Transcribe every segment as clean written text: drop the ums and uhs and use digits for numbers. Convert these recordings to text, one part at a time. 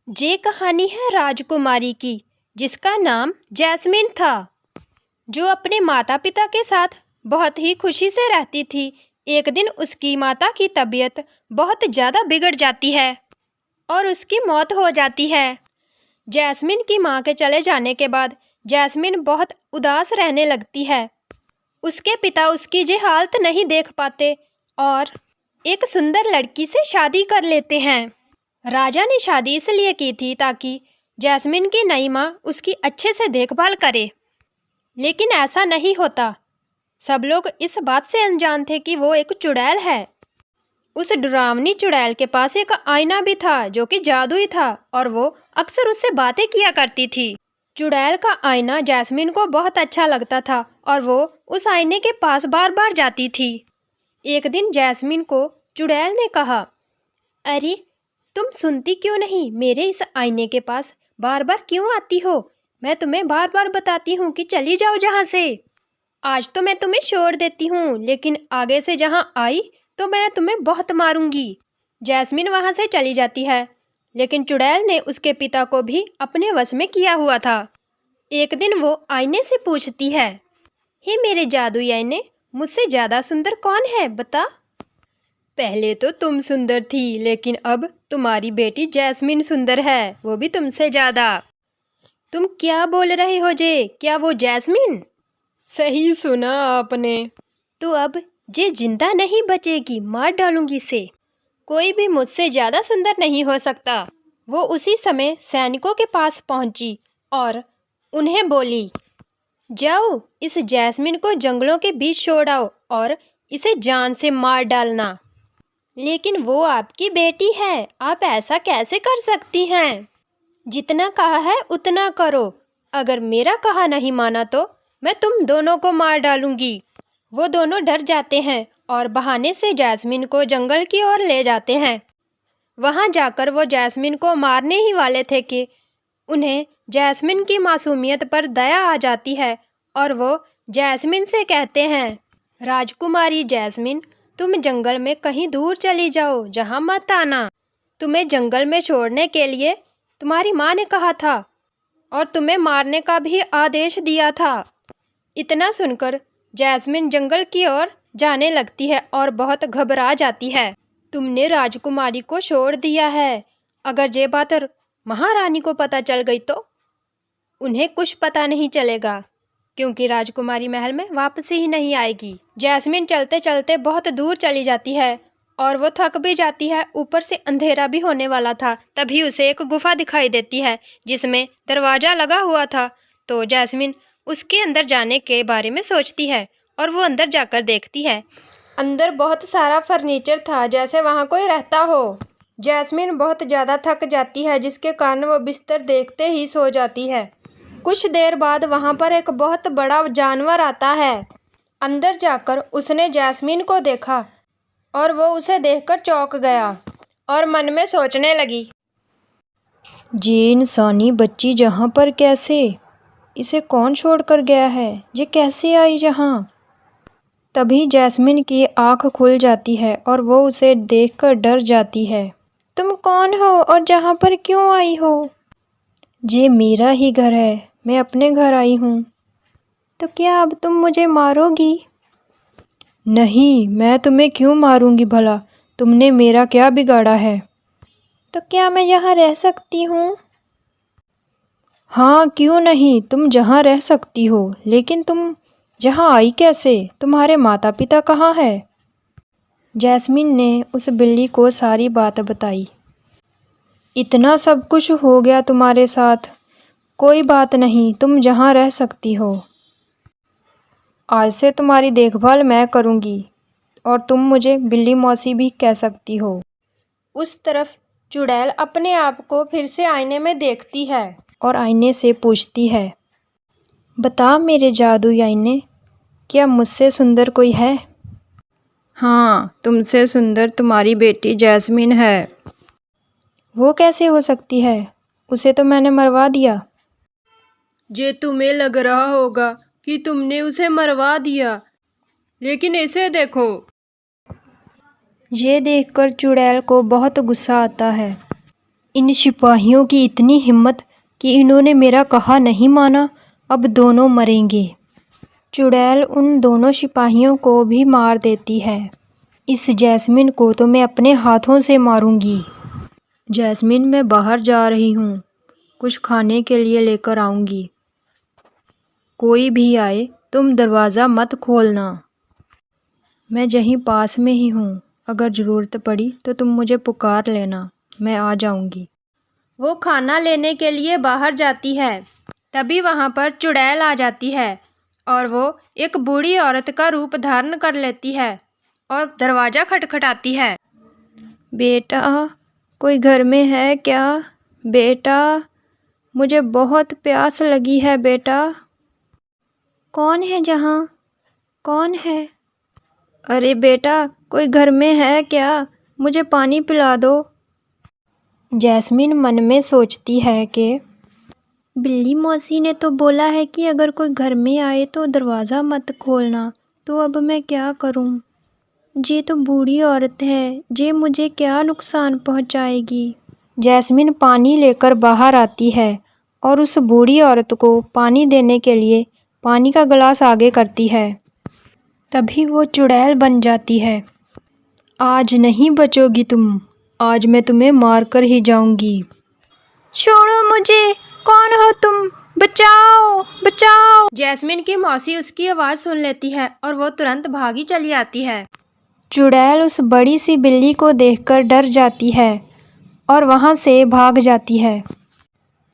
ये कहानी है राजकुमारी की, जिसका नाम जैस्मिन था, जो अपने माता पिता के साथ बहुत ही खुशी से रहती थी। एक दिन उसकी माता की तबीयत बहुत ज़्यादा बिगड़ जाती है और उसकी मौत हो जाती है। जैस्मिन की माँ के चले जाने के बाद जैस्मिन बहुत उदास रहने लगती है। उसके पिता उसकी ये हालत नहीं देख पाते और एक सुंदर लड़की से शादी कर लेते हैं। राजा ने शादी इसलिए की थी ताकि जैस्मिन की नई माँ उसकी अच्छे से देखभाल करे, लेकिन ऐसा नहीं होता। सब लोग इस बात से अनजान थे कि वो एक चुड़ैल है। उस डरावनी चुड़ैल के पास एक आईना भी था जो कि जादुई था और वो अक्सर उससे बातें किया करती थी। चुड़ैल का आईना जैस्मिन को बहुत अच्छा लगता था और वो उस आईने के पास बार बार जाती थी। एक दिन जैस्मिन को चुड़ैल ने कहा, अरे तुम सुनती क्यों नहीं? मेरे इस आईने के पास बार बार क्यों आती हो? मैं तुम्हें बार बार बताती हूँ कि चली जाओ जहाँ से। आज तो मैं तुम्हें छोड़ देती हूँ, लेकिन आगे से जहाँ आई तो मैं तुम्हें बहुत मारूंगी। जैस्मिन वहाँ से चली जाती है, लेकिन चुड़ैल ने उसके पिता को भी अपने वश में किया हुआ था। एक दिन वो आईने से पूछती है, हे मेरे जादुई आईने, मुझसे ज़्यादा सुंदर कौन है बता? पहले तो तुम सुंदर थी, लेकिन अब तुम्हारी बेटी जैस्मिन सुंदर है, वो भी तुमसे ज़्यादा। तुम क्या बोल रहे हो जे? क्या वो जैस्मिन? सही सुना आपने। तो अब जे जिंदा नहीं बचेगी, मार डालूंगी इसे। कोई भी मुझसे ज़्यादा सुंदर नहीं हो सकता। वो उसी समय सैनिकों के पास पहुंची और उन्हें बोली, जाओ इस जैस्मिन को जंगलों के बीच छोड़ आओ और इसे जान से मार डालना। लेकिन वो आपकी बेटी है, आप ऐसा कैसे कर सकती हैं? जितना कहा है उतना करो। अगर मेरा कहा नहीं माना तो मैं तुम दोनों को मार डालूंगी। वो दोनों डर जाते हैं और बहाने से जैस्मिन को जंगल की ओर ले जाते हैं। वहां जाकर वो जैस्मिन को मारने ही वाले थे कि उन्हें जैस्मिन की मासूमियत पर दया आ जाती है और वो जैस्मिन से कहते हैं, राजकुमारी जैस्मिन, तुम जंगल में कहीं दूर चली जाओ जहां मत आना। तुम्हें जंगल में छोड़ने के लिए तुम्हारी माँ ने कहा था और तुम्हें मारने का भी आदेश दिया था। इतना सुनकर जैस्मिन जंगल की ओर जाने लगती है और बहुत घबरा जाती है। तुमने राजकुमारी को छोड़ दिया है। अगर ये बात महारानी को पता चल गई तो उन्हें कुछ पता नहीं चलेगा, क्योंकि राजकुमारी महल में वापसी ही नहीं आएगी। जैस्मिन चलते चलते बहुत दूर चली जाती है और वो थक भी जाती है। ऊपर से अंधेरा भी होने वाला था। तभी उसे एक गुफा दिखाई देती है जिसमें दरवाजा लगा हुआ था। तो जैस्मिन उसके अंदर जाने के बारे में सोचती है और वो अंदर जाकर देखती है। अंदर बहुत सारा फर्नीचर था, जैसे वहाँ कोई रहता हो। जैस्मिन बहुत ज़्यादा थक जाती है, जिसके कारण वो बिस्तर देखते ही सो जाती है। कुछ देर बाद वहाँ पर एक बहुत बड़ा जानवर आता है। अंदर जाकर उसने जैस्मिन को देखा और वो उसे देखकर चौंक गया और मन में सोचने लगी, ये इंसानी बच्ची जहाँ पर कैसे? इसे कौन छोड़कर गया है? ये कैसे आई यहाँ? तभी जैस्मिन की आँख खुल जाती है और वो उसे देखकर डर जाती है। तुम कौन हो और जहाँ पर क्यों आई हो? ये मेरा ही घर है, मैं अपने घर आई हूँ। तो क्या अब तुम मुझे मारोगी? नहीं, मैं तुम्हें क्यों मारूंगी भला? तुमने मेरा क्या बिगाड़ा है? तो क्या मैं यहाँ रह सकती हूँ? हाँ, क्यों नहीं, तुम जहाँ रह सकती हो, लेकिन तुम जहाँ आई कैसे? तुम्हारे माता पिता कहाँ है? जैस्मिन ने उस बिल्ली को सारी बात बताई। इतना सब कुछ हो गया तुम्हारे साथ, कोई बात नहीं, तुम जहाँ रह सकती हो। आज से तुम्हारी देखभाल मैं करूँगी और तुम मुझे बिल्ली मौसी भी कह सकती हो। उस तरफ चुड़ैल अपने आप को फिर से आईने में देखती है और आईने से पूछती है, बता मेरे जादुई आईने, क्या मुझसे सुंदर कोई है? हाँ, तुमसे सुंदर तुम्हारी बेटी जैस्मिन है। वो कैसे हो सकती है? उसे तो मैंने मरवा दिया। जे तुम्हें लग रहा होगा कि तुमने उसे मरवा दिया, लेकिन इसे देखो। ये देखकर चुड़ैल को बहुत गुस्सा आता है। इन सिपाहियों की इतनी हिम्मत कि इन्होंने मेरा कहा नहीं माना। अब दोनों मरेंगे। चुड़ैल उन दोनों सिपाहियों को भी मार देती है। इस जैस्मिन को तो मैं अपने हाथों से मारूंगी। जैस्मिन, मैं बाहर जा रही हूँ, कुछ खाने के लिए लेकर आऊंगी। कोई भी आए तुम दरवाज़ा मत खोलना। मैं यहीं पास में ही हूँ, अगर ज़रूरत पड़ी तो तुम मुझे पुकार लेना, मैं आ जाऊंगी। वो खाना लेने के लिए बाहर जाती है। तभी वहाँ पर चुड़ैल आ जाती है और वो एक बूढ़ी औरत का रूप धारण कर लेती है और दरवाज़ा खटखटाती है। बेटा, कोई घर में है क्या? बेटा, मुझे बहुत प्यास लगी है बेटा। कौन है जहाँ? कौन है? अरे बेटा, कोई घर में है क्या? मुझे पानी पिला दो। जैस्मिन मन में सोचती है कि बिल्ली मौसी ने तो बोला है कि अगर कोई घर में आए तो दरवाज़ा मत खोलना, तो अब मैं क्या करूं? ये तो बूढ़ी औरत है, ये मुझे क्या नुकसान पहुंचाएगी। जैस्मिन पानी लेकर बाहर आती है और उस बूढ़ी औरत को पानी देने के लिए पानी का गिलास आगे करती है। तभी वो चुड़ैल बन जाती है। आज नहीं बचोगी तुम, आज मैं तुम्हें मार कर ही जाऊंगी। छोड़ो मुझे, कौन हो तुम? बचाओ बचाओ। जैस्मिन की मौसी उसकी आवाज़ सुन लेती है और वो तुरंत भागी चली आती है। चुड़ैल उस बड़ी सी बिल्ली को देखकर डर जाती है और वहाँ से भाग जाती है।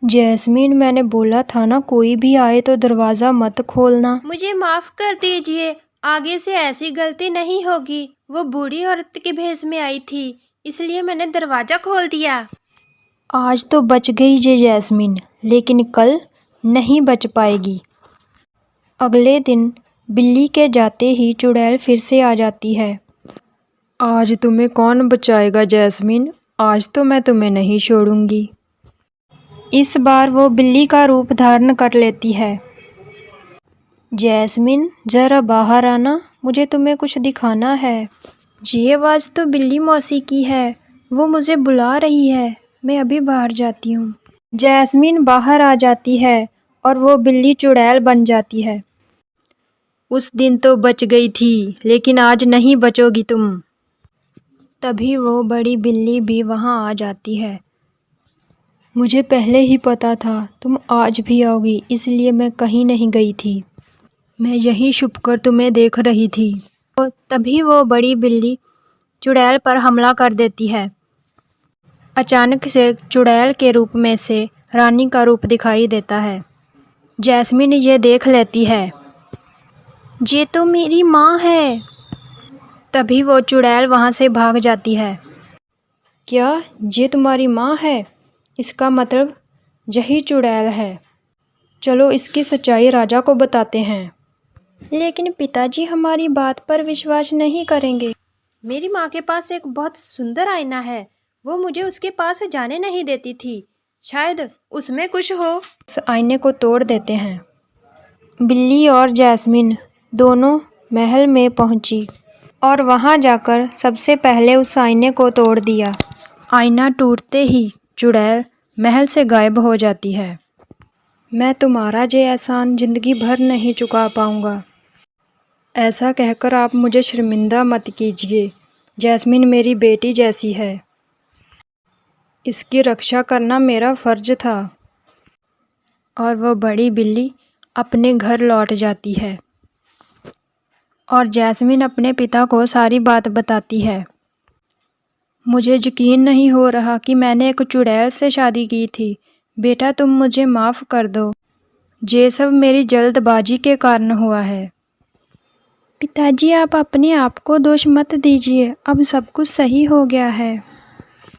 जैस्मिन, मैंने बोला था ना, कोई भी आए तो दरवाज़ा मत खोलना। मुझे माफ़ कर दीजिए, आगे से ऐसी गलती नहीं होगी। वो बूढ़ी औरत के भेष में आई थी, इसलिए मैंने दरवाज़ा खोल दिया। आज तो बच गई ये जैस्मिन, लेकिन कल नहीं बच पाएगी। अगले दिन बिल्ली के जाते ही चुड़ैल फिर से आ जाती है। आज तुम्हें कौन बचाएगा जैस्मिन? आज तो मैं तुम्हें नहीं छोड़ूंगी। इस बार वो बिल्ली का रूप धारण कर लेती है। जैस्मिन, ज़रा बाहर आना, मुझे तुम्हें कुछ दिखाना है। ये आवाज़ तो बिल्ली मौसी की है, वो मुझे बुला रही है। मैं अभी बाहर जाती हूँ। जैस्मिन बाहर आ जाती है और वो बिल्ली चुड़ैल बन जाती है। उस दिन तो बच गई थी, लेकिन आज नहीं बचोगी तुम। तभी वो बड़ी बिल्ली भी वहाँ आ जाती है। मुझे पहले ही पता था तुम आज भी आओगी, इसलिए मैं कहीं नहीं गई थी। मैं यहीं छुपकर तुम्हें देख रही थी। तो तभी वो बड़ी बिल्ली चुड़ैल पर हमला कर देती है। अचानक से चुड़ैल के रूप में से रानी का रूप दिखाई देता है। जैस्मिन ये देख लेती है। ये तो मेरी माँ है। तभी वो चुड़ैल वहाँ से भाग जाती है। क्या ये तुम्हारी माँ है? इसका मतलब यही चुड़ैल है। चलो इसकी सच्चाई राजा को बताते हैं। लेकिन पिताजी हमारी बात पर विश्वास नहीं करेंगे। मेरी माँ के पास एक बहुत सुंदर आईना है, वो मुझे उसके पास जाने नहीं देती थी। शायद उसमें कुछ हो। उस आईने को तोड़ देते हैं। बिल्ली और जैस्मिन दोनों महल में पहुंची और वहां जाकर सबसे पहले उस आईने को तोड़ दिया। आईना टूटते ही चुड़ैल महल से गायब हो जाती है। मैं तुम्हारा ये एहसान जिंदगी भर नहीं चुका पाऊंगा। ऐसा कहकर आप मुझे शर्मिंदा मत कीजिए। जैस्मिन मेरी बेटी जैसी है, इसकी रक्षा करना मेरा फ़र्ज था। और वह बड़ी बिल्ली अपने घर लौट जाती है और जैस्मिन अपने पिता को सारी बात बताती है। मुझे यकीन नहीं हो रहा कि मैंने एक चुड़ैल से शादी की थी। बेटा, तुम मुझे माफ़ कर दो। ये सब मेरी जल्दबाजी के कारण हुआ है। पिताजी, आप अपने आप को दोष मत दीजिए, अब सब कुछ सही हो गया है।